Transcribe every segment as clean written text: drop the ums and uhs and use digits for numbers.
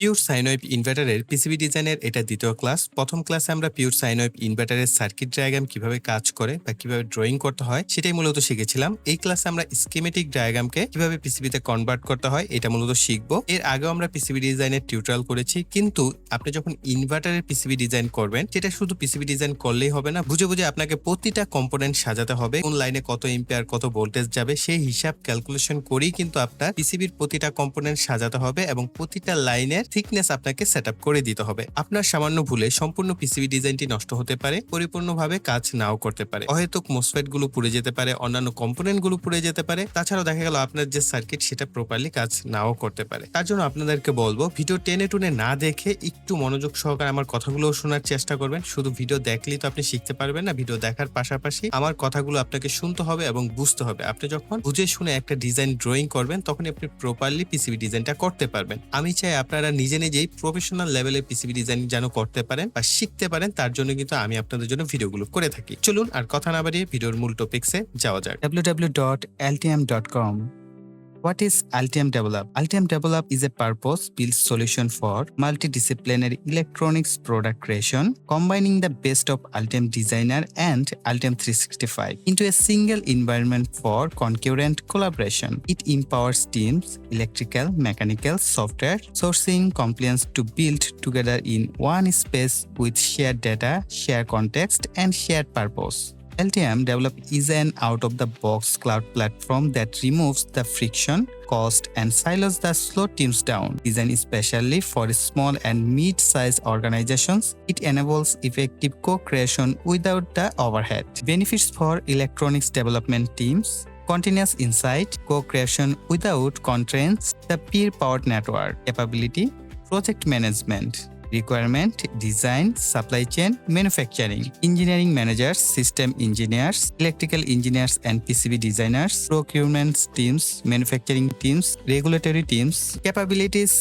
Pure sine wave ইনভার্টারের PCB ডিজাইনের এটা দ্বিতীয় ক্লাস। প্রথম ক্লাসে আমরা পিওর সাইন ওয়েভ ইনভার্টারের সার্কিট ডায়াগ্রাম কিভাবে কাজ করে বা কিভাবে ড্রয়িং করতে হয় সেটাই মূলত শিখেছিলাম। এই ক্লাসে আমরা স্কিমেটিক ডায়াগ্রামকে কিভাবে পিসিবিতে কনভার্ট করতে হয় এটা মূলত শিখবো। এর আগেও আমরা পিসিবি ডিজাইনের টিউটোরিয়াল করেছি, কিন্তু আপনি যখন ইনভার্টারের পিসিবি ডিজাইন করবেন সেটা শুধু পিসিবি ডিজাইন করলেই হবে না, বুঝে বুঝে আপনাকে প্রতিটা কম্পোনেন্ট সাজাতে হবে। কোন লাইনে কত এম্পিয়ার কত ভোল্টেজ যাবে সেই হিসাব ক্যালকুলেশন করেই কিন্তু আপনার পিসিবির প্রতিটা কম্পোনেন্ট সাজাতে হবে এবং প্রতিটা লাইনের থিকনেস আপনাকে সেটআপ করে দিতে হবে। আপনার সামান্য ভুলে সম্পূর্ণ পিসিবি ডিজাইনটি নষ্ট হতে পারে, পরিপূর্ণভাবে কাজ নাও করতে পারে, অহেতুক মোসফেট গুলো পুড়ে যেতে পারে, অন্যান্য কম্পোনেন্ট গুলো পুড়ে যেতে পারে। তাছাড়াও দেখা গেল আপনার যে সার্কিট সেটা প্রপারলি কাজ নাও করতে পারে। তার জন্য আপনাদেরকে বলবো ভিডিও টেনে টুনে না দেখে একটু মনোযোগ সহকারে আমার কথাগুলো শোনার চেষ্টা করবেন। শুধু ভিডিও দেখলেই তো আপনি শিখতে পারবেন না, ভিডিও দেখার পাশাপাশি আমার কথাগুলো আপনাকে শুনতে হবে এবং বুঝতে হবে। আপনি যখন বুঝে শুনে একটা ডিজাইন ড্রয়িং করবেন তখন আপনি প্রপারলি পিসিবি ডিজাইনটা করতে পারবেন। আমি চাই আপনারা নিজে নিজেই প্রফেশনাল লেভেলে পিসিবি ডিজাইন যেন করতে পারেন বা শিখতে পারেন, তার জন্য কিন্তু আমি আপনাদের জন্য ভিডিওগুলো করে থাকি। চলুন আর কথা না বাড়িয়ে ভিডিওর মূল টপিকসে যাওয়া যাক। www.altium.com. What is Altium Develop? Altium Develop is a purpose-built solution for multidisciplinary electronics product creation, combining the best of Altium Designer and Altium 365 into a single environment for concurrent collaboration. It empowers teams, electrical, mechanical, software, sourcing, compliance to build together in one space with shared data, shared context, and shared purpose. Altium Develop is an out-of-the-box cloud platform that removes the friction, cost, and silos the slow teams down. Designed especially for small and mid-sized organizations, it enables effective co-creation without the overhead. Benefits for electronics development teams: continuous insight, co-creation without constraints, the peer-powered network. Capability: project management, requirement, design, supply chain, manufacturing, engineering managers, system engineers, electrical engineers and PCB designers, procurement teams, manufacturing teams, regulatory teams. Capabilities: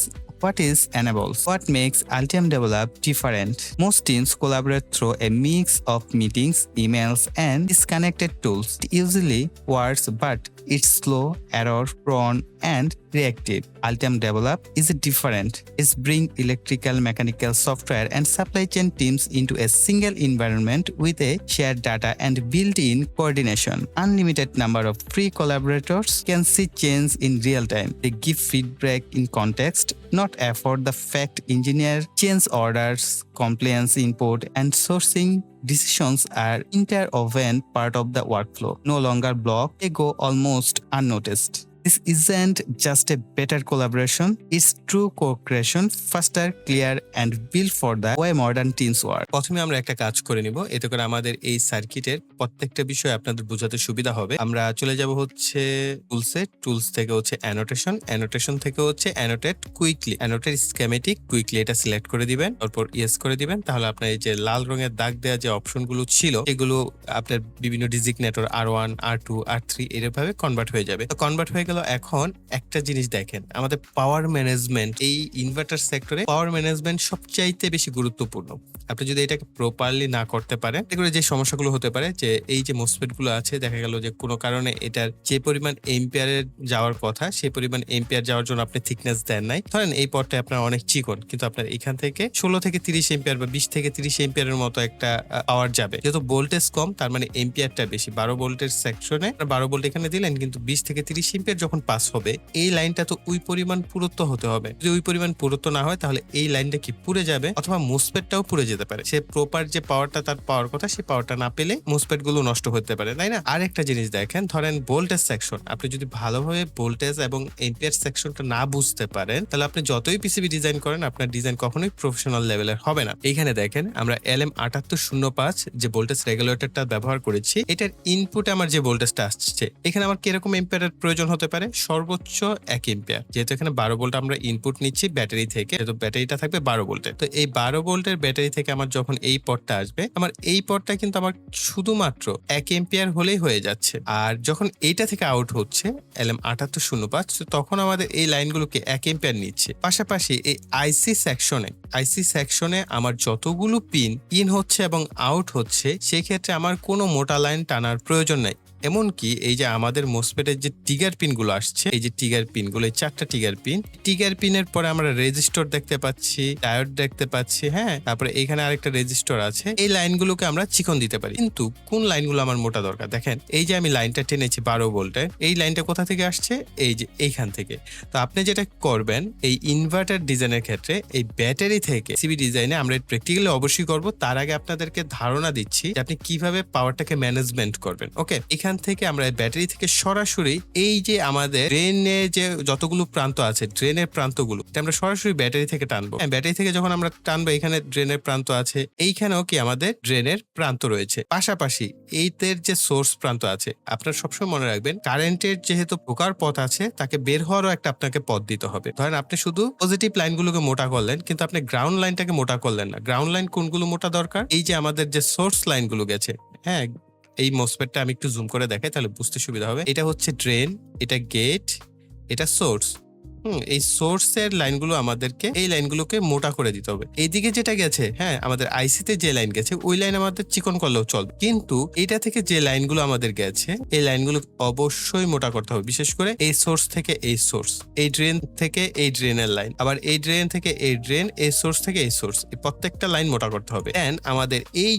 what is enables? What makes Altium Develop different? Most teams collaborate through a mix of meetings, emails, and disconnected tools. It usually works, but it's slow, error-prone, and reactive. Altium Develop is different. It's bring electrical, mechanical, software, and supply chain teams into a single environment with a shared data and built-in coordination. Unlimited number of free collaborators can see change in real time. They give feedback in context, not effort. The fact engineer change orders, compliance input, and sourcing decisions are interwoven part of the workflow. No longer block, they go almost unnoticed. This isn't just a better collaboration, it's true co-creation, faster, clear, and built for the way modern teams work. প্রথমে আমরা একটা কাজ করে নিব, এতে করে আমাদের এই সার্কিটের প্রত্যেকটা বিষয় আপনাদের বোঝাতে সুবিধা হবে। আমরা চলে যাব হচ্ছে টুলসে, টুলস থেকে হচ্ছে অ্যানোটেশন, অ্যানোটেশন থেকে হচ্ছে annotate quickly, annotate schematic quickly এটা সিলেক্ট করে দিবেন, তারপর ইয়েস করে দিবেন। তাহলে আপনার এই যে লাল রঙের দাগ দেওয়া যে অপশনগুলো ছিল এগুলো আপনার বিভিন্ন ডিজিগনেটর R1, R2, R3 এরভাবে কনভার্ট হয়ে যাবে। তো কনভার্ট হয়ে গেল। এখন একটা জিনিস দেখেন, আমাদের পাওয়ার ম্যানেজমেন্ট, এই ইনভার্টার সেক্টরে পাওয়ার ম্যানেজমেন্ট সবচাইতে বেশি গুরুত্বপূর্ণ। আপনি যদি এটাকে প্রপারলি না করতে পারেন, এগুলো যে সমস্যাগুলো হতে পারে যে এই যে মোসফেট গুলো আছে, দেখা গেল যে কোনো কারণে এটার যে পরিমাণ এম্পিয়ারের যাওয়ার কথা সেই পরিমাণ এম্পিয়ার যাওয়ার জন্য আপনি থিকনেস দেন নাই। ধরেন এই পথটায় আপনার অনেক চিকন, কিন্তু আপনার এখান থেকে 16 থেকে 30 এম্পিয়ার বা 20 থেকে 30 এম্পিয়ারের মতো একটা পাওয়ার যাবে। যেহেতু ভোল্টেজ কম, তার মানে এম্পিয়ারটা বেশি। 12 ভোল্টের সেকশনে 12 ভোল্ট এখানে দিলেন, কিন্তু 20 থেকে 30 এম্পিয়ার যখন পাস হবে এই লাইনটা তো ওই পরিমাণ পুরুত্ব হতে হবে। যদি ওই পরিমাণ পুরুত্ব না হয় তাহলে এই লাইনটা কি পুড়ে যাবে, অথবা মোসফেটটাও পুড়ে যেতে পারে। সে প্রপার যে পাওয়ারটা তার পাওয়ার কথা সেই পাওয়ারটা না পেলে মোসফেট গুলো নষ্ট হতে পারে, তাই না? আর একটা জিনিস দেখেন, ধরেন ভোল্টেজ সেকশন, আপনি যদি ভালোভাবে ভোল্টেজ এবং এম্পিয়ার সেকশনটা না বুঝতে পারেন তাহলে আপনি যতই পিসিবি ডিজাইন করেন আপনার ডিজাইন কখনোই প্রফেশনাল লেভেলের হবে না। এইখানে দেখেন আমরা LM7805 যে ভোল্টেজ রেগুলেটরটা ব্যবহার করেছি, এটার ইনপুটে আমার যে ভোল্টেজটা আসছে এখানে আমার কিরকম এম্পিয়ারের প্রয়োজন হতে পারে? সর্বোচ্চ 1 এম্পিয়ার। যেহেতু এখানে 12 ভোল্ট আমরা ইনপুট নিচ্ছি ব্যাটারি থেকে, যেহেতু ব্যাটারিটা থাকবে 12 ভোল্টের, তো এই 12 ভোল্টের ব্যাটারি থেকে আমার যখন এই পটটা আসবে, আমার এই পটটা কিন্তু আমার শুধুমাত্র 1 এম্পিয়ার হলেই হয়ে যাচ্ছে। আর যখন এইটা থেকে আউট হচ্ছে LM7805, তখন আমাদের এই লাইনগুলোকে 1 এম্পিয়ার নিচ্ছে। পাশাপাশি এই আইসি সেকশনে আমার যতগুলো পিন ইন হচ্ছে এবং আউট হচ্ছে, সেই ক্ষেত্রে আমার কোনো মোটা লাইন টানার প্রয়োজন নাই। এমনকি এই যে আমাদের মোসফেটের যে টিগার পিনগুলো আসছে, এই যে টিগার পিনগুলো, এই 4টা টিগার পিনের পরে আমরা রেজিস্টর দেখতে পাচ্ছি, ডায়োড দেখতে পাচ্ছি, হ্যাঁ, তারপরে এখানে আরেকটা রেজিস্টর আছে। এই লাইনগুলোকে আমরা চিকন দিতে পারি, কিন্তু কোন লাইনগুলো আমার মোটা দরকার? দেখেন এই যে আমি লাইনটা টেনেছি 12 ভোল্টের, এই লাইনটা কোথা থেকে আসছে? এই যে এইখান থেকে। তো আপনি যেটা করবেন এই ইনভার্টার ডিজাইনের ক্ষেত্রে, এই ব্যাটারি থেকে সিবি ডিজাইনে আমরা প্র্যাকটিক্যালি অবশ্যই করব। তার আগে আপনাদেরকে ধারণা দিচ্ছি যে আপনি কিভাবে পাওয়ারটাকে ম্যানেজমেন্ট করবেন। ওকে, এখান থেকে আমরা ব্যাটারি থেকে সরাসরি এই যে আমাদের ড্রেনে যে যতগুলো প্রান্ত আছে, ড্রেনের প্রান্তগুলো আমরা সরাসরি ব্যাটারি থেকে টানবো। হ্যাঁ, ব্যাটারি থেকে যখন আমরা টানবো, এখানে ড্রেনের প্রান্ত আছে, এইখানেও কি আমাদের ড্রেনের প্রান্ত রয়েছে। পাশাপাশি এইদের যে সোর্স প্রান্ত আছে, আপনারা সবসময় মনে রাখবেন কারেন্টের যেহেতু ঢোকার পথ আছে, তাকে বের হওয়ারও একটা আপনাকে পথ দিতে হবে। ধরেন আপনি শুধু পজিটিভ লাইনগুলোকে মোটা করলেন, কিন্তু আপনি গ্রাউন্ড লাইনটাকে মোটা করলেন না। গ্রাউন্ড লাইন কোনগুলো মোটা দরকার? এই যে আমাদের যে সোর্স লাইনগুলো গেছে, হ্যাঁ, এই মোসফেটটা আমি একটু জুম করে দেখাই তাহলে বুঝতে সুবিধা হবে। এটা হচ্ছে ড্রেন, এটা গেট, এটা সোর্স। এই সোর্সের লাইনগুলো আমাদেরকে এই লাইনগুলোকে মোটা করে দিতে হবে। এইদিকে যেটা গেছে, হ্যাঁ, আমাদের আইসিতে যে লাইন গেছে ওই লাইন আমাদের চিকন করলেও চলবে, কিন্তু এটা থেকে যে লাইনগুলো আমাদের গেছে এই লাইনগুলো অবশ্যই মোটা করতে হবে। বিশেষ করে এই সোর্স থেকে এই সোর্স, এই ড্রেন থেকে এই ড্রেনের লাইন, আবার এই ড্রেন থেকে এই ড্রেন, এই সোর্স থেকে এই সোর্স, এই প্রত্যেকটা লাইন মোটা করতে হবে। দেন আমাদের এই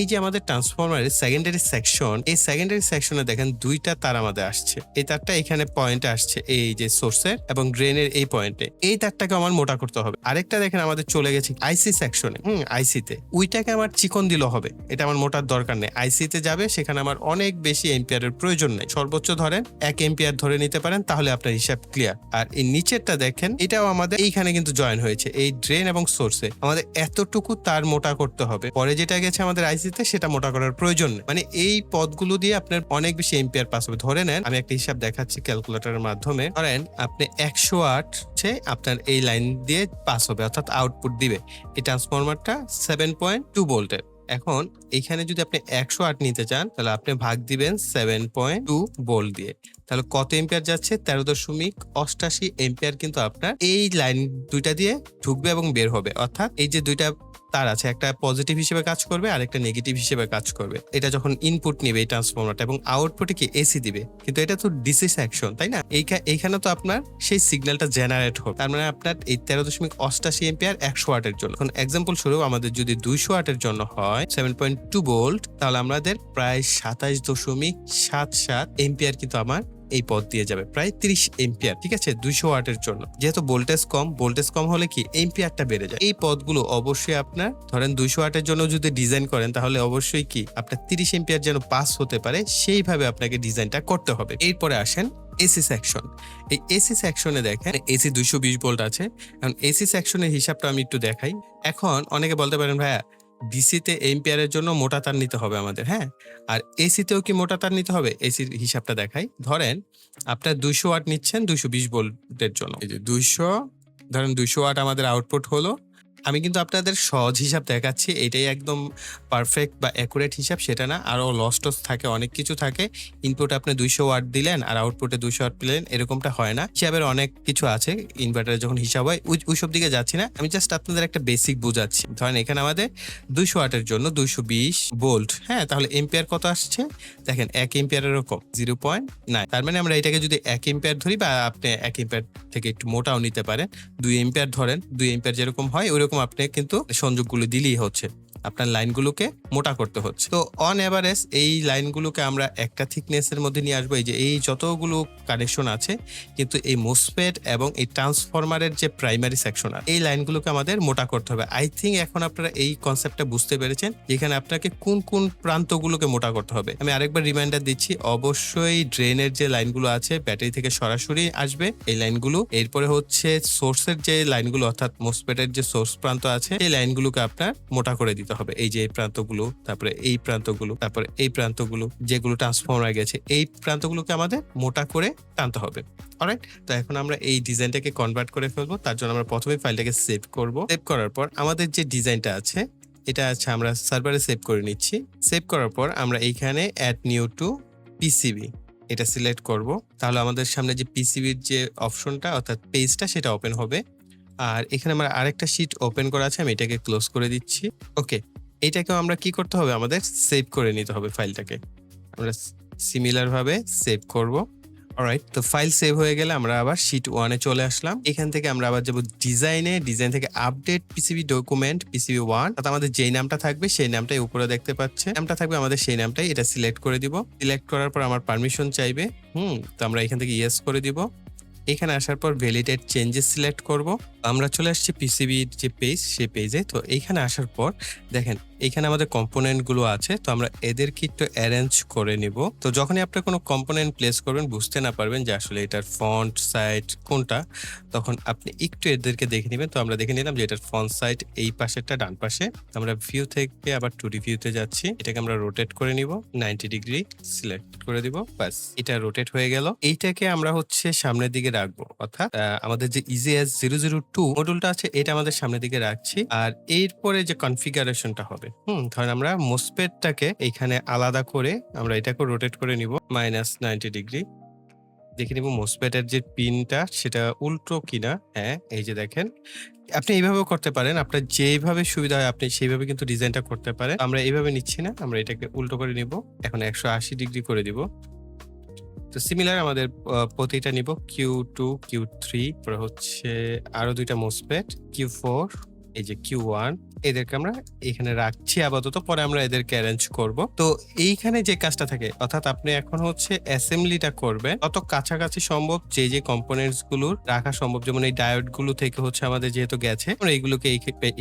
যে আমাদের ট্রান্সফরমারের সেকেন্ডারি সেকশন, এই সেকেন্ডারি সেকশনে দেখেন দুইটা তার আমাদের আসছে। এই তারটা এখানে পয়েন্টে আসছে এই যে সোর্সের এবং ড্রেনের এই পয়েন্টে, এই তারটাকে আমার মোটা করতে হবে। আরেকটা দেখেন আমাদের চলে গেছে আইসি সেকশনে, আইসিতে, ওইটাকে আমার চিকন দিলেও হবে, এটা আমার মোটার দরকার নেই। আইসিতে যাবে, সেখানে আমার অনেক বেশি এম্পিয়ারের প্রয়োজন নেই, সর্বোচ্চ ধরেন 1 এম্পিয়ার ধরে নিতে পারেন, তাহলে আপনার হিসাব ক্লিয়ার। আর এই নিচেরটা দেখেন, এটাও আমাদের এইখানে কিন্তু জয়েন হয়েছে এই ড্রেন এবং সোর্সে, আমাদের এতটুকু তার মোটা করতে হবে। পরে যেটা গেছে আমাদের আইসিতে সেটা মোটা করার প্রয়োজন নেই। মানে এই পদগুলো দিয়ে আপনার অনেক বেশি এম্পিয়ার পাস হবে। ধরে নেন, আমি একটা হিসাব দেখাচ্ছি ক্যালকুলেটরের মাধ্যমে। ধরেন আপনি 100 ওয়াট আপনার এই লাইন দিয়ে পাস হবে, অর্থাৎ আউটপুট দিবে এই ট্রান্সফরমারটা 7.2 ভোল্টের। এখন এখানে যদি আপনি 100 ওয়াট নিতে চান, তাহলে আপনি ভাগ দিবেন 7.2 ভোল্ট দিয়ে, তাহলে কত এম্পিয়ার যাচ্ছে? 13.88 এম্পিয়ার কিন্তু আপনার এই লাইন দুইটা দিয়ে ঢুকবে এবং বের হবে। অর্থাৎ এই যে দুইটা তার আছে, একটা পজিটিভ হিসেবে কাজ করবে আর একটা নেগেটিভ হিসেবে কাজ করবে। এটা যখন ইনপুট নিবে এই ট্রান্সফরমারটা এবং আউটপুটে কি এসি দিবে, কিন্তু এটা তো ডিসি সেকশন, তাই না? এইখানে তো আপনার সেই সিগন্যালটা জেনারেট হবে। তার মানে আপনার এই 13.88 এম্পিয়ার 100 ওয়াটের জন্য। এখন এক্সাম্পল স্বরূপ আমাদের যদি 200 ওয়াটের জন্য হয় 7.2 ভোল্ট, তাহলে আমাদের প্রায় 27.77 এম্পিয়ার কিন্তু আমার এই পথ দিয়ে যাবে, প্রায় 30 এম্পিয়ার। ঠিক আছে, 200 ওয়াটের জন্য। যেহেতু ভোল্টেজ কম হলে কি এম্পিয়ারটা বেড়ে যায়। এই পথগুলো অবশ্যই আপনার ধরেন 200 ওয়াটের জন্য যদি ডিজাইন করেন, তাহলে অবশ্যই কি আপনার 30 এম্পিয়ার যেন পাস হতে পারে সেইভাবে আপনাকে ডিজাইনটা করতে হবে। এরপরে আসেন এসি সেকশন। এই এসি সেকশনে দেখেন এসি 220 ভোল্ট আছে। এখন এসি সেকশনের হিসাবটা আমি একটু দেখাই। এখন অনেকে বলতে পারেন, ভাইয়া ডিসিতে এম্পিয়ারের জন্য মোটা তার নিতে হবে আমাদের, হ্যাঁ, আর এসিতেও কি মোটা তার নিতে হবে? এসির হিসাবটা দেখাই। ধরেন আপনার 200 ওয়াট নিচ্ছেন 220 ভোল্টের জন্য, এই যে 200, ধরেন 200 ওয়াট আমাদের আউটপুট হলো। আমি কিন্তু আপনাদের সহজ হিসাব দেখাচ্ছি, এটাই একদম পারফেক্ট বা অ্যাকুরেট হিসাব সেটা না, আরও লস টস থাকে, অনেক কিছু থাকে। ইনপুট আপনি 200 ওয়াট দিলেন আর আউটপুটে 200 ওয়াট পেলেন, এরকমটা হয় না। হিসাবের অনেক কিছু আছে, ইনভার্টারে যখন হিসাব হয় ওইসব দিকে যাচ্ছি না, আমি জাস্ট আপনাদের একটা বেসিক বোঝাচ্ছি। ধরেন এখানে আমাদের 200 ওয়াটের জন্য 220 ভোল্ট, হ্যাঁ, তাহলে এম্পিয়ার কত আসছে? দেখেন 1 এম্পিয়ার এরকম 0.9। তার মানে আমরা এটাকে যদি 1 এম্পিয়ার ধরি, বা আপনি 1 এম্পিয়ার থেকে একটু মোটাও নিতে পারেন, 2 এম্পিয়ার ধরেন, 2 এম্পিয়ার যেরকম হয় ওইরকম আপনি কিন্তু সংযোগগুলো দিলেই হচ্ছে, আপনার লাইনগুলোকে মোটা করতে হচ্ছে। তো অন এভারেজ এই লাইনগুলোকে আমরা একটা থিকনেসের মধ্যে নিয়ে আসবো। এই যে এই যতগুলো কানেকশন আছে, কিন্তু এই মোসফেট এবং এই ট্রান্সফরমারের যে প্রাইমারি সেকশন আছে, এই লাইনগুলোকে আমাদের মোটা করতে হবে। আই থিঙ্ক এখন আপনারা এই কনসেপ্টটা বুঝতে পেরেছেন, যেখানে আপনাকে কোন কোন প্রান্তগুলোকে মোটা করতে হবে। আমি আরেকবার রিমাইন্ডার দিচ্ছি, অবশ্যই ড্রেনের যে লাইনগুলো আছে ব্যাটারি থেকে সরাসরি আসবে এই লাইনগুলো। এরপরে হচ্ছে সোর্সের যে লাইনগুলো, অর্থাৎ মোসফেটের যে সোর্স প্রান্ত আছে, এই লাইনগুলোকে আপনার মোটা করে দিতে হবে। এই যে এই প্রান্তগুলো, তারপরে এই প্রান্তগুলো, তারপরে এই প্রান্তগুলো, যেগুলো ট্রান্সফরমার গেছে, এই প্রান্তগুলোকে আমাদের মোটা করে টানতে হবে। অলরাইট, তো এখন আমরা এই ডিজাইনটাকে কনভার্ট করে ফেলবো। তার জন্য আমরা প্রথমে ফাইলটাকে সেভ করব। সেভ করার পর আমাদের যে ডিজাইনটা আছে, এটা আছে আমরা সার্ভারে সেভ করে নিচ্ছি। সেভ করার পর আমরা এইখানে অ্যাড নিউ টু পিসিবি এটা সিলেক্ট করব। তাহলে আমাদের সামনে যে পিসিবির যে অপশনটা অর্থাৎ পেজটা সেটা ওপেন হবে। আর এখানে আমার আরেকটা শিট ওপেন করা আছে, আমি এটাকে ক্লোজ করে দিচ্ছি। ওকে, এইটাকেও আমরা কি করতে হবে, আমাদের সেভ করে নিতে হবে ফাইলটাকে। আমরা সিমিলার ভাবে সেভ করব। অলরাইট, তো ফাইল সেভ হয়ে গেলে আমরা আবার শিট 1 এ চলে আসলাম। এখান থেকে আমরা আবার যাব ডিজাইনে, ডিজাইন থেকে আপডেট পিসিবি ডকুমেন্ট পিসিবি 1, তাতে আমাদের যেই নামটা থাকবে সেই নামটাই উপরে দেখতে পাচ্ছে, নামটা থাকবে আমাদের সেই নামটাই, এটা সিলেক্ট করে দিব। সিলেক্ট করার পর আমার পারমিশন চাইবে, তো আমরা এখান থেকে ইয়েস করে দিব। এখানে আসার পর ভ্যালিডেট চেঞ্জেস সিলেক্ট করব। আমরা চলে আসছি পিসিবির যে পেজ, সেই পেজে। তো এইখানে আসার পর দেখেন এইখানে আমাদের কম্পোনেন্ট গুলো আছে, তো আমরা এদেরকে একটু অ্যারেঞ্জ করে নিব। তো যখনই আপনি কোনো কম্পোনেন্ট প্লেস করবেন, বুঝতে না পারবেন যে আসলে এটার ফন্ট সাইজ কোনটা, তখন আপনি একটু এদেরকে দেখে নেবেন। তো আমরা দেখে নিলাম যে এটার ফন্ট সাইজ এই পাশেরটা ডান পাশে। আমরা ভিউ থেকে আবার 2D ভিউতে যাচ্ছি, এটাকে আমরা রোটেট করে নিব, 90 ডিগ্রি সিলেক্ট করে দিব, বাস এটা রোটেট হয়ে গেল। এইটাকে আমরা হচ্ছে সামনের দিকে রাখবো, অর্থাৎ আমাদের যে EasyEdge 002 মডিউলটা আছে এটা আমাদের সামনের দিকে রাখছি। আর এরপরে যে কনফিগারেশনটা হবে, ধরেন আমরা মোসপেটটাকে এইখানে আলাদা করে আমরা এটাকে রোটেট করে নিব -90 ডিগ্রি। দেখে নিব মোসপেটের যে পিনটা সেটা উল্টো কিনা। হ্যাঁ, এই যে দেখেন, আপনি এইভাবেও করতে পারেন, আপনার যেইভাবে সুবিধা হয় আপনি সেইভাবে কিন্তু ডিজাইনটা করতে পারেন। আমরা এইভাবে নিচ্ছি না, আমরা এটাকে উল্টো করে নিব, এখন 180 ডিগ্রি করে দিব। তো সিমিলার আমাদের প্রতিটা নিব Q2 Q3, পরে হচ্ছে আরো দুইটা মোসপেট Q4, এই যে Q1, এদেরকে আমরা এখানে রাখছি আপাতত, পরে আমরা এদেরকে অ্যারেঞ্জ করব। তো এইখানে যে কাজটা থাকে, অর্থাৎ আপনি এখন হচ্ছে অ্যাসেম্বলিটা করবেন, তত কাছাকাছি সম্ভব যে যে কম্পোনেন্টস গুলো রাখা সম্ভব, যেমন এই ডায়োড গুলো থেকে হচ্ছে আমাদের যেহেতু গেছে, আমরা এইগুলোকে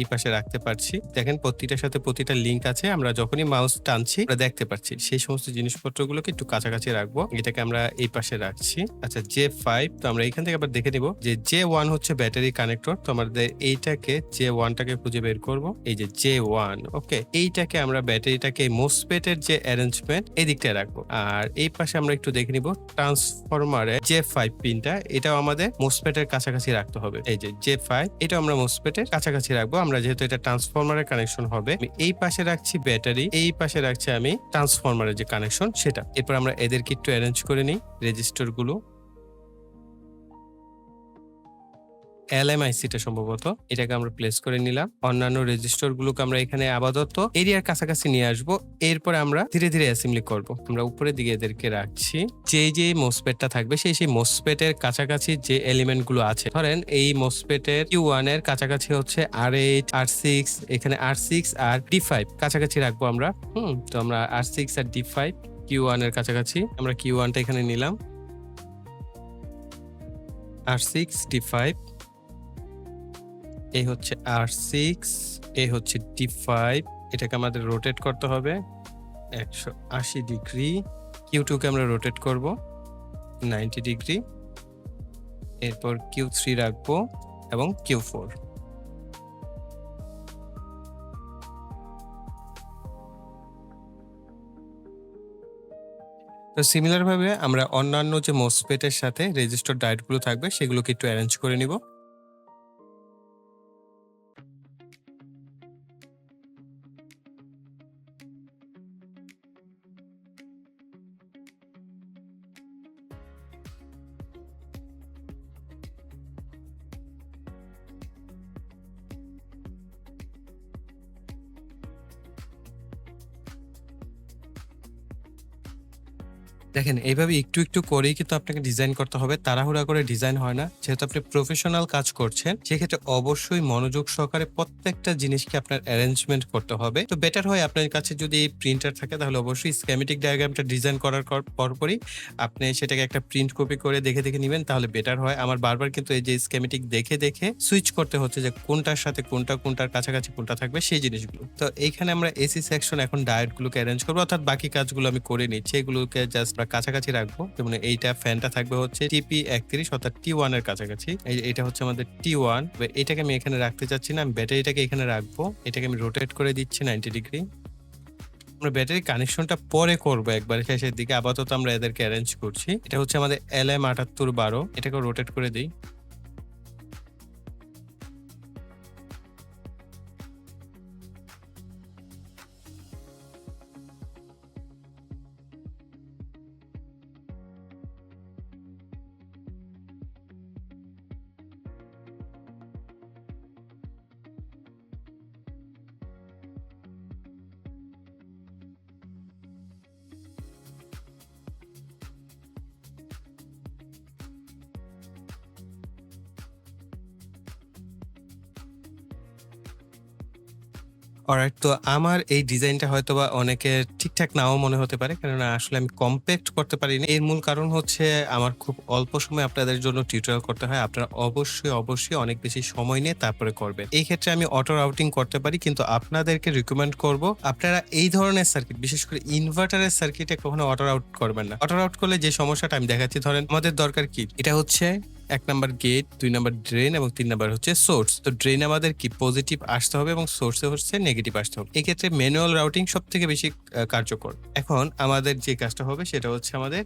এই পাশে রাখতে পারছি। দেখেন প্রতিটার সাথে প্রতিটা লিংক আছে, আমরা যখনই মাউস টানছি আমরা দেখতে পাচ্ছি। সেই সমস্ত জিনিসপত্রগুলোকে একটু কাছাকাছি রাখবো, এটাকে আমরা এই পাশে রাখছি। আচ্ছা, J5, তো আমরা এখান থেকে আবার দেখে নিব যে J1 হচ্ছে ব্যাটারি কানেক্টর। তো আমাদের এইটাকে J1টাকে খুঁজে বের করব, এই যে J1, ওকে, এইটাকে আমরা ব্যাটারিটাকে মোসপেটের যে অ্যারেঞ্জমেন্ট এই দিকটায় রাখবো। আর এই পাশে আমরা একটু দেখে নিব ট্রান্সফরমারের J5 পিনটা, এটাও আমাদের মোসপেটের কাছাকাছি রাখতে হবে। এই যে J5, এটা আমরা মোসপেটের কাছাকাছি রাখবো, আমরা যেহেতু এটা ট্রান্সফরমারের কানেকশন হবে। আমি এই পাশে রাখছি ব্যাটারি, এই পাশে রাখছি আমি ট্রান্সফরমারের যে কানেকশন সেটা। এরপর আমরা এদেরকে একটু অ্যারেঞ্জ করে নিই, রেজিস্টার গুলো LMIC টা সম্ভবত, এটাকে আমরা প্লেস করে নিলাম। অন্যান্য রেজিস্টার গুলোকে আমরা এখানে আপাতত এরিয়ার কাছাকাছি নিয়ে আসবো, এরপরে আমরা ধীরে ধীরে অ্যাসেম্বলি করব। আমরা উপরের দিকে এদেরকে রাখছি, যে মোসপেটটা থাকবে সেই মোসপেটের কাছাকাছি যে এলিমেন্ট গুলো আছে, ধরেন এই মোসপেটের Q1 এর কাছাকাছি হচ্ছে R8 R6, এখানে R6 আর D5 কাছাকাছি রাখবো আমরা। তো আমরা R6 আর D5 Q1 এর কাছাকাছি, আমরা Q1টা এখানে নিলাম, R6 D5, এই হচ্ছে R6, এই হচ্ছে D5, এটাকে আমাদের রোটেট করতে হবে 180 ডিগ্রি। Q2 কে আমরা রোটেট করব 90 ডিগ্রি, এরপর Q3 রাখবো এবং Q4। তো সিমিলার ভাবে আমরা অন্যান্য যে মোসফেটের সাথে রেজিস্টার ডায়োড গুলো থাকবে সেগুলোকে একটু অ্যারেঞ্জ করে নিব। দেখেন এইভাবে একটু একটু করেই কিন্তু আপনাকে ডিজাইন করতে হবে, তাড়াহুড়া করে ডিজাইন হয় না। যেহেতু আপনি প্রফেশনাল কাজ করছেন সেক্ষেত্রে অবশ্যই মনোযোগ সহকারে প্রত্যেকটা জিনিসকে আপনার অ্যারেঞ্জমেন্ট করতে হবে। তো বেটার হয় আপনার কাছে যদি প্রিন্টার থাকে তাহলে অবশ্যই স্কেমেটিক ডায়াগ্রামটা ডিজাইন করার পরপরই আপনি সেটাকে একটা প্রিন্ট কপি করে দেখে দেখে নেবেন, তাহলে বেটার হয়। আমার বারবার কিন্তু এই যে স্কেমেটিক দেখে দেখে সুইচ করতে হচ্ছে যে কোনটার সাথে কোনটার কাছাকাছি কোনটা থাকবে সেই জিনিসগুলো। তো এইখানে আমরা এসি সেকশন এখন ডায়োড গুলোকে অ্যারেঞ্জ করবো, অর্থাৎ বাকি কাজগুলো আমি করে নিচ্ছি, এগুলোকে জাস্ট কাছাকাছি রাখবো। যেমন এইটা ফ্যানটা থাকবে হচ্ছে TP31 অর্থাৎ T1 এর কাছাকাছি, এটা হচ্ছে আমাদের T1। এটাকে আমি এখানে রাখতে চাচ্ছি না, আমি ব্যাটারিটাকে এখানে রাখবো, এটাকে আমি রোটেট করে দিচ্ছি 90 ডিগ্রি। আমরা ব্যাটারি কানেকশনটা পরে করবো একবারে শেষের দিকে, আপাতত আমরা এদেরকে অ্যারেঞ্জ করছি। এটা হচ্ছে আমাদের LM7812, এটাকে রোটেট করে দিই। অলরাইট, তো আমার এই ডিজাইনটা হয়তোবা অনেকের ঠিকঠাক নাও মনে হতে পারে। কেননা আসলে আমি কম্প্যাক্ট করতে পারিনি। এর মূল কারণ হচ্ছে আমার খুব অল্প সময়ে আপনাদের জন্য টিউটোরিয়াল করতে হয়। আপনারা অবশ্যই অনেক বেশি সময় নিয়ে তারপরে করবেন। এই ক্ষেত্রে আমি অটো রাউটিং করতে পারি, কিন্তু আপনাদেরকে রিকমেন্ড করব আপনারা এই ধরনের সার্কিট, বিশেষ করে ইনভার্টারের সার্কিটে কখনো অটো রাউট করবেন না। অটো রাউট করলে যে সমস্যাটা আমি দেখাচ্ছি, ধরেন আমাদের দরকার কি, এটা হচ্ছে ১ নাম্বার গেট, ২ নাম্বার ড্রেন এবং ৩ নাম্বার হচ্ছে সোর্স। তো ড্রেন আমাদের কি পজিটিভ আসতে হবে এবং সোর্সে হচ্ছে নেগেটিভ আসতে হবে। এক্ষেত্রে ম্যানুয়াল রাউটিং সবথেকে বেশি কার্যকর। এখন আমাদের যে কাজটা হবে সেটা হচ্ছে আমাদের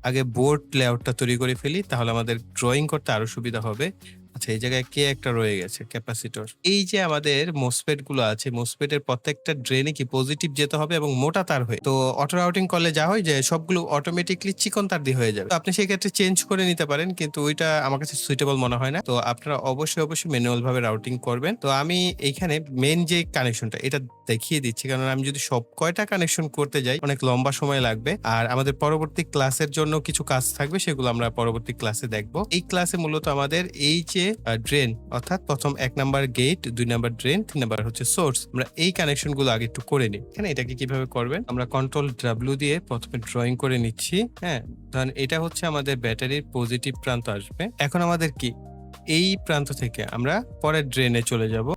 আগে বোর্ড লেআউটটা তৈরি করে ফেলি, তাহলে আমাদের ড্রয়িং করতে আরো সুবিধা হবে। আচ্ছা, এই জায়গায় কে একটা রয়ে গেছে, ক্যাপাসিটর। এই যে আমাদের মোসফেট গুলো আছে, মোসফেট এর প্রত্যেকটা ড্রেনে কি পজিটিভ যেতে হবে এবং মোটা তার হয়ে। তো অটো রাউটিং করলে যা হয় যে সবগুলো অটোমেটিকলি চিকন তার দিয়ে হয়ে যাবে। তো আপনি সেই ক্ষেত্রে চেঞ্জ করে নিতে পারেন, কিন্তু ওইটা আমার কাছে সুইটেবল মনে হয় না। তো আপনারা অবশ্যই ম্যানুয়াল ভাবে রাউটিং করবেন। তো আমি এইখানে মেইন যে কানেকশনটা এটা দেখিয়ে দিচ্ছি, কারণ আমি যদি সব কয়টা কানেকশন করতে যাই অনেক লম্বা সময় লাগবে। আর আমাদের পরবর্তী ক্লাসের জন্য কিছু কাজ থাকবে, সেগুলো আমরা পরবর্তী ক্লাসে দেখব। এই ক্লাসে মূলত আমাদের এই যে ড্রেন, অর্থাৎ প্রথম ১ number gate, ২ number drain, ৩ number হচ্ছে সোর্স, আমরা এই কানেকশন গুলো আগে একটু করে নিই। এখানে এটাকে কিভাবে করবেন, আমরা কন্ট্রোল ডাব্লিউ দিয়ে প্রথমে ড্রয়িং করে নিচ্ছি। হ্যাঁ, ধরেন এটা হচ্ছে আমাদের ব্যাটারির পজিটিভ প্রান্ত আসবে। এখন আমাদের কি এই প্রান্ত থেকে আমরা পরের ড্রেনে চলে যাব।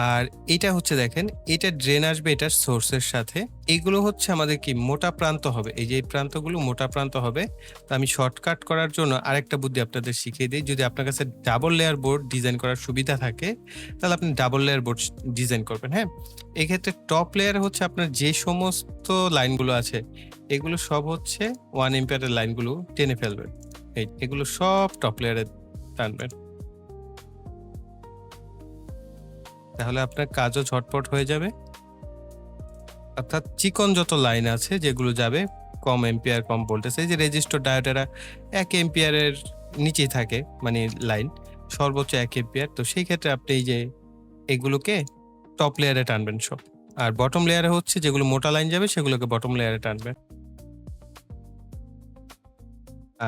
আর এটা হচ্ছে দেখেন, এটা ড্রেন আসবে এটার সোর্সের সাথে। এগুলো হচ্ছে আমাদের কি মোটা প্রান্ত হবে। এই যে এই প্রান্তগুলো মোটা প্রান্ত হবে। তো আমি শর্টকাট করার জন্য আরেকটা বুদ্ধি আপনাদের শিখিয়ে দিই। যদি আপনার কাছে ডাবল লেয়ার বোর্ড ডিজাইন করার সুবিধা থাকে, তাহলে আপনি ডাবল লেয়ার বোর্ড ডিজাইন করবেন। হ্যাঁ, এক্ষেত্রে টপ লেয়ারে হচ্ছে আপনার যে সমস্ত লাইনগুলো আছে, এগুলো সব হচ্ছে 1 এম্পিয়ারের লাইনগুলো টেনে ফেলবেন। এগুলো সব টপ লেয়ারে টানবেন। তাহলে আপনার কাজও ঝটপট হয়ে যাবে। অর্থাৎ চিকন যত লাইন আছে যেগুলো যাবে কম এম্পিয়ার, কম ভোল্টেজ, এই যে রেজিস্টর ডায়োডেরা ১ এম্পিয়ারের নিচেই থাকে, মানে লাইন সর্বোচ্চ ১ এম্পিয়ার। তো সেই ক্ষেত্রে আপনি এই যে এগুলোকে টপ লেয়ারে টানবেন সব। আর বটম লেয়ারে হচ্ছে যেগুলো মোটা লাইন যাবে সেগুলোকে বটম লেয়ারে টানবেন।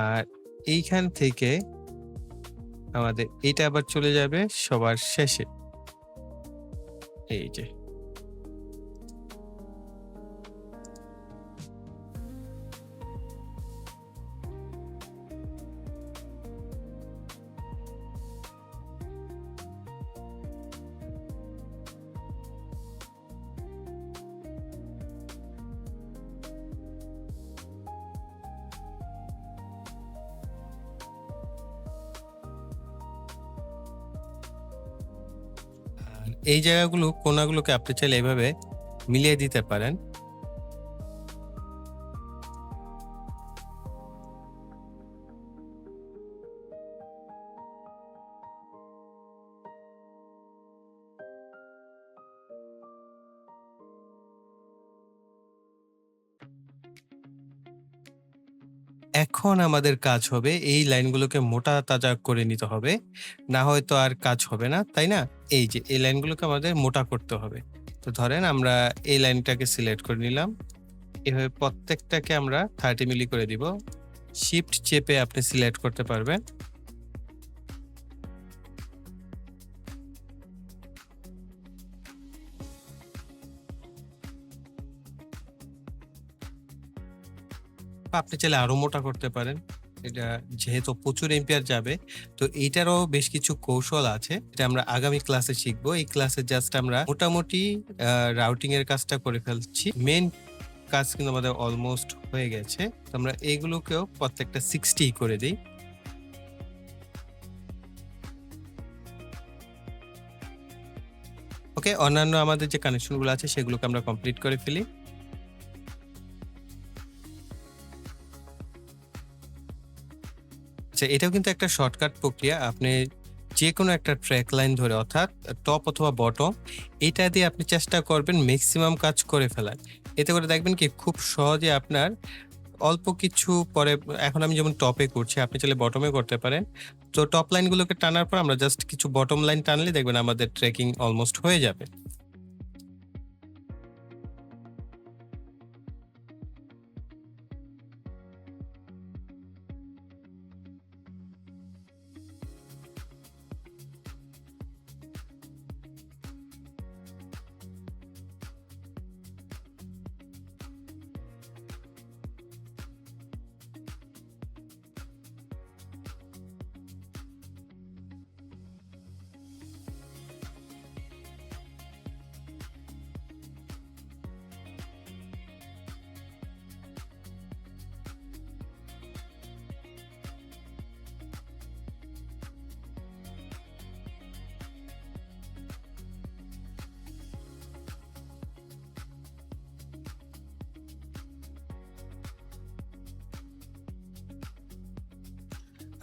আর এইখান থেকে আমাদের এইটা আবার চলে যাবে সবার শেষে। এই যে এই জায়গাগুলো কোনাগুলোকে আপনি চাইলে এভাবে মিলিয়ে দিতে পারেন। এখন আমাদের কাজ হবে এই লাইনগুলোকে মোটা তাজা করে নিতে হবে। না হয়তো আর কাজ হবে না, তাই না? এই যে এই লাইনগুলোকে আমাদের মোটা করতে হবে। তো ধরেন আমরা এই লাইনটাকে সিলেক্ট করে নিলাম। এভাবে প্রত্যেকটাকে আমরা 30 মিলি করে দিব। শিফট চেপে আপনি সিলেক্ট করতে পারবেন। বা আপনি চাইলে আরো মোটা করতে পারেন। এটা যেহেতু প্রচুর এম্পিয়ার যাবে, তো এইটারও বেশ কিছু কৌশল আছে। এটা আমরা আগামী ক্লাসে শিখবো। এই ক্লাসে জাস্ট আমরা মোটামুটি রাউটিং এর কাজটা করে ফেলছি। মেইন কাজ কিন্তু আমাদের অলমোস্ট হয়ে গেছে। তো আমরা এইগুলোকেও প্রত্যেকটা 60 করে দিই। ওকে, অন্যান্য আমাদের যে কানেকশন গুলো আছে সেগুলোকে আমরা কমপ্লিট করে ফেলি। আচ্ছা, এটাও কিন্তু একটা শর্টকাট প্রক্রিয়া। আপনি যেকোনো একটা ট্র্যাক লাইন ধরে, অর্থাৎ টপ অথবা বটম, এটা দিয়ে আপনি চেষ্টা করবেন মেক্সিমাম কাজ করে ফেলার। এতে করে দেখবেন কি খুব সহজে আপনার অল্প কিছু পরে, এখন আমি যেমন টপে করছি, আপনি চাইলে বটমে করতে পারেন। তো টপ লাইনগুলোকে টানার পর আমরা জাস্ট কিছু বটম লাইন টানলে দেখবেন আমাদের ট্র্যাকিং অলমোস্ট হয়ে যাবে।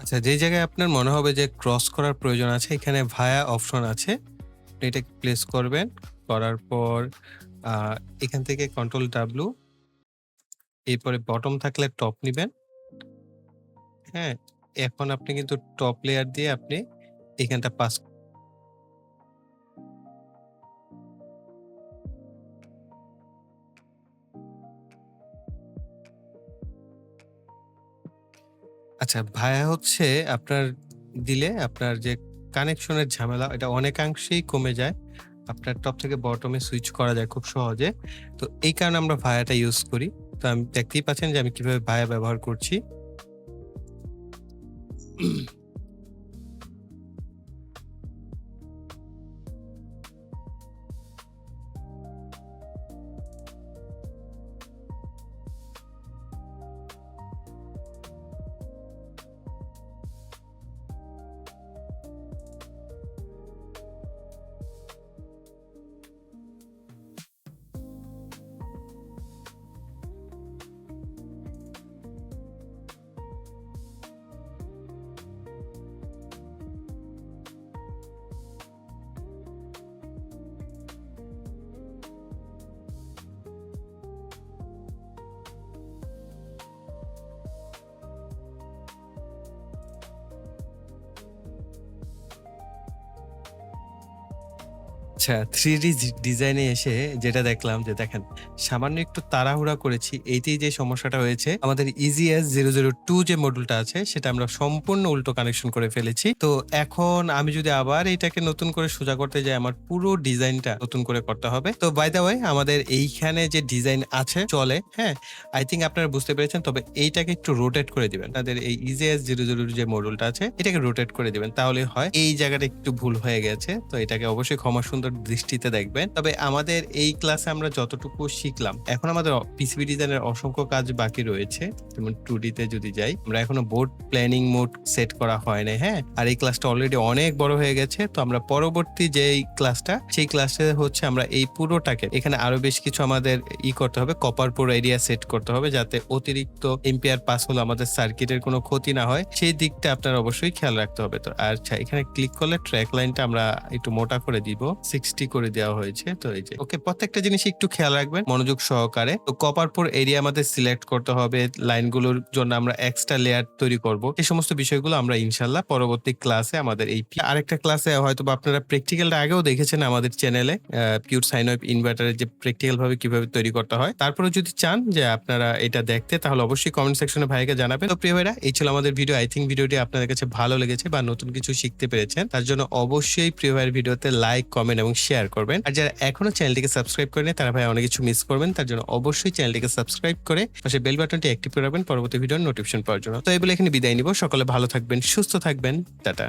আচ্ছা, যে জায়গায় আপনার মনে হবে যে ক্রস করার প্রয়োজন আছে, এখানে ভায়া অপশন আছে। আপনি এটা প্লেস করবেন। করার পর আ এখান থেকে কন্ট্রোল ডাব্লু, এরপরে বটম থাকলে টপ নিবেন। হ্যাঁ? এখন আপনি কিন্তু টপ লেয়ার দিয়ে আপনি এখানটা পাস। আচ্ছা, ভায়া হচ্ছে আপনার দিলে আপনার যে কানেকশনের ঝামেলা এটা অনেকাংশেই কমে যায়। আপনার টপ থেকে বটমে সুইচ করা যায় খুব সহজে। তো এই কারণে আমরা ভায়াটা ইউজ করি। তো আমি দেখতেই পাচ্ছেন যে আমি কিভাবে ভায়া ব্যবহার করছি। আচ্ছা, 3D ডিজাইনে এসে যেটা দেখলাম যে দেখেন, সামান্য একটু তাড়াহুড়া করেছি। এইটাই যে সমস্যাটা হয়েছে, আমাদের EGS002 যে মডুলটা আছে সেটা আমরা সম্পূর্ণ উল্টো কানেকশন করে ফেলেছি। তো এখন আমি যদি আবার এটাকে নতুন করে সোজা করতে যাই, আমার পুরো ডিজাইনটা নতুন করে করতে হবে। তো বাই দ্য ওয়ে আমাদের এইখানে যে ডিজাইন আছে চলে, হ্যাঁ? আই থিংক আপনারা বুঝতে পেরেছেন। তবে এইটাকে একটু রোটেট করে দিবেন। তাদের এই EGS002 যে মডুলটা আছে এটাকে রোটেট করে দিবেন। তাহলে হয়। এই জায়গাটা একটু ভুল হয়ে গেছে। তো এটাকে অবশ্যই ক্ষমা সুন্দর দৃষ্টিতে দেখবেন। তবে আমাদের এই ক্লাসে আমরা যতটুকু শিখলাম, এখন আমাদের পিসিবি ডিজাইনের অসংখ্য কাজ বাকি রয়েছে। যেমন 2D তে যদি যাই, আমরা এখনো বোর্ড প্ল্যানিং মোড সেট করা হয় নাই, হ্যাঁ? আর এই ক্লাসটা অলরেডি অনেক বড় হয়ে গেছে। তো আমরা পরবর্তী যে ক্লাসটা, সেই ক্লাসে হচ্ছে আমরা এই পুরোটাকে এখানে আরো বেশ কিছু আমাদের করতে হবে, কপার পোর এরিয়া সেট করতে হবে যাতে অতিরিক্ত এম্পিয়ার পাস হলে আমাদের সার্কিটের কোনো ক্ষতি না হয়। সেই দিকটা আপনার অবশ্যই খেয়াল রাখতে হবে। তো আচ্ছা, এখানে ক্লিক করলে ট্র্যাক লাইনটা আমরা একটু মোটা করে দিব, 60 করে দেওয়া হয়েছে। তো এই যে ওকে, প্রত্যেকটা জিনিস একটু খেয়াল রাখবেন মনোযোগ সহকারে। তো কপার পোর এরিয়া আমাদের সিলেক্ট করতে হবে, লাইনগুলোর জন্য আমরা এক্সট্রা লেয়ার তৈরি করব। এই সমস্ত বিষয়গুলো আমরা ইনশাল্লাহ পরবর্তী ক্লাসে আমাদের এই আরেকটা ক্লাসে হয়তো আপনারা প্র্যাকটিক্যালটা আগেও দেখেছেন আমাদের চ্যানেলে, পিওর সাইন ওয়েভ ইনভার্টারের যে প্র্যাকটিক্যাল ভাবে কিভাবে তৈরি করতে হয়। তারপরে যদি চান যে আপনারা এটা দেখতে, তাহলে অবশ্যই কমেন্ট সেকশনে ভাইকে জানাবেন। তো প্রিয় ভাইরা, এই ছিল আমাদের ভিডিও। আই থিংক ভিডিওটি আপনাদের কাছে ভালো লেগেছে বা নতুন কিছু শিখতে পেরেছেন। তার জন্য অবশ্যই প্রিয় ভাইয়ের ভিডিওতে লাইক, কমেন্ট এবং শেয়ার করবেন। আর যারা এখনো চ্যানেলটিকে সাবস্ক্রাইব করেনি তারা ভাই অনেক কিছু মিস করবেন। তার জন্য অবশ্যই চ্যানেলটিকে সাবস্ক্রাইব করে পাশে বেল বাটনটি অ্যাক্টিভ করে রাখবেন পরবর্তী ভিডিওর নোটিফিকেশন পাওয়ার জন্য। তো এই বলে এখানে বিদায় নিব। সকলে ভালো থাকবেন, সুস্থ থাকবেন। টাটা।